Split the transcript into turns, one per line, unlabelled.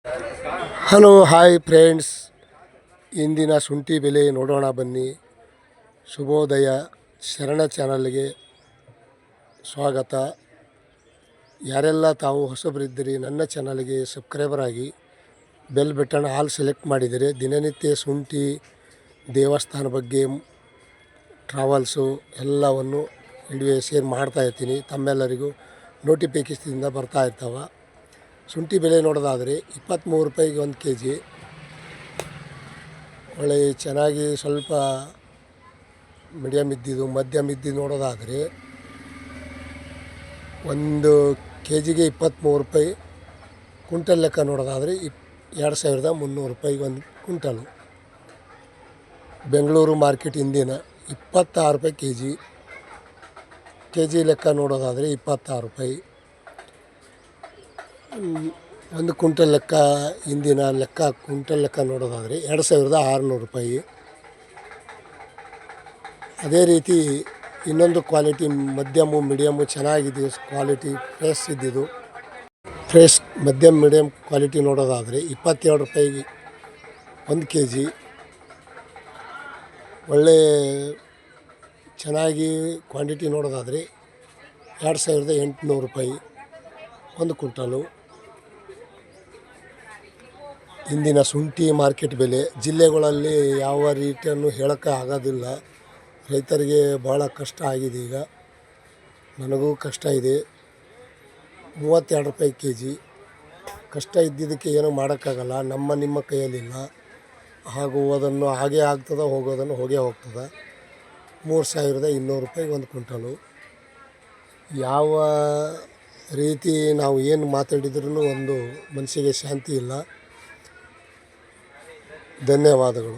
Hello hi friends, ಇಂದಿನ ಶುಂಠಿ ಬೆಲೆ ನೋಡೋಣ ಬನ್ನಿ. ಶುಭೋದಯ. ಶರಣ ಚಾನಲ್ಗೆ ಸ್ವಾಗತ. ಯಾರೆಲ್ಲ ತಾವು ಹೊಸಬರಿದ್ದೀರಿ ನನ್ನ ಚಾನಲ್ಗೆ ಸಬ್ಸ್ಕ್ರೈಬರ್ ಆಗಿ ಬೆಲ್ ಬಟನ್ ಆಲ್ ಸೆಲೆಕ್ಟ್ ಮಾಡಿದರೆ ದಿನನಿತ್ಯ ಶುಂಠಿ ದೇವಸ್ಥಾನ ಬಗ್ಗೆ ಟ್ರಾವೆಲ್ಸು ಎಲ್ಲವನ್ನು ವಿಡಿಯೋ ಶೇರ್ ಮಾಡ್ತಾ ಇರ್ತೀನಿ. ತಮ್ಮೆಲ್ಲರಿಗೂ ನೋಟಿಫಿಕೇಷನಿಂದ ಬರ್ತಾ ಇರ್ತಾವೆ. ಶುಂಠಿ ಬೆಲೆ ನೋಡೋದಾದರೆ 23 ರೂಪಾಯಿಗೆ 1 kg. ಒಳ್ಳೆ ಚೆನ್ನಾಗಿ ಸ್ವಲ್ಪ ಮೀಡಿಯಮ್ ಇದ್ದಿದ್ದು ಮಧ್ಯಮ ಇದ್ದಿದ್ದು ನೋಡೋದಾದರೆ 1 kgಗೆ 23 ರೂಪಾಯಿ. ಕುಂಟಲ್ ಲೆಕ್ಕ ನೋಡೋದಾದರೆ 2300 ರೂಪಾಯಿಗೆ 1 ಕುಂಟಲು. ಬೆಂಗಳೂರು ಮಾರ್ಕೆಟ್ ಇಂದಿನ 26 ರೂಪಾಯಿ ಕೆ ಜಿ ಲೆಕ್ಕ ನೋಡೋದಾದರೆ 26 ರೂಪಾಯಿ. 1 ಕುಂಟಲ್ ಲೆಕ್ಕ ಇಂದಿನ ಲೆಕ್ಕ ಕುಂಟಲ್ ಲೆಕ್ಕ ನೋಡೋದಾದರೆ 2600 ರೂಪಾಯಿ. ಅದೇ ರೀತಿ ಇನ್ನೊಂದು ಕ್ವಾಲಿಟಿ ಮಧ್ಯಮು ಮೀಡಿಯಮ್ಮು ಚೆನ್ನಾಗಿದೆ ಕ್ವಾಲಿಟಿ ಫ್ರೆಶ್ ಇದ್ದಿದ್ದು ಫ್ರೆಶ್ ಮಧ್ಯಮ ಮೀಡಿಯಮ್ ಕ್ವಾಲಿಟಿ ನೋಡೋದಾದರೆ 22 ರೂಪಾಯಿಗೆ 1 kg. ಒಳ್ಳೆ ಚೆನ್ನಾಗಿ ಕ್ವಾಂಟಿಟಿ ನೋಡೋದಾದರೆ 2800 ರೂಪಾಯಿ 1 ಕುಂಟಲು. ಇಂದಿನ ಶುಂಠಿ ಮಾರ್ಕೆಟ್ ಬೆಲೆ ಜಿಲ್ಲೆಗಳಲ್ಲಿ ಯಾವ ರೀತಿಯನ್ನು ಹೇಳೋಕ್ಕೆ ಆಗೋದಿಲ್ಲ. ರೈತರಿಗೆ ಭಾಳ ಕಷ್ಟ ಆಗಿದೆ. ಈಗ ನನಗೂ ಕಷ್ಟ ಇದೆ. 32 ರೂಪಾಯಿ kg. ಕಷ್ಟ ಇದ್ದಿದ್ದಕ್ಕೆ ಏನೂ ಮಾಡೋಕ್ಕಾಗಲ್ಲ. ನಿಮ್ಮ ಕೈಯಲ್ಲಿಲ್ಲ. ಆಗುವುದನ್ನು ಹಾಗೇ ಆಗ್ತದೆ, ಹೋಗೋದನ್ನು ಹೋಗೇ ಹೋಗ್ತದೆ. 3200 ರೂಪಾಯಿಗೆ 1 ಕುಂಟಲು. ಯಾವ ರೀತಿ ನಾವು ಏನು ಮಾತಾಡಿದ್ರೂ ಒಂದು ಮನಸ್ಸಿಗೆ ಶಾಂತಿ ಇಲ್ಲ. ಧನ್ಯವಾದಗಳು.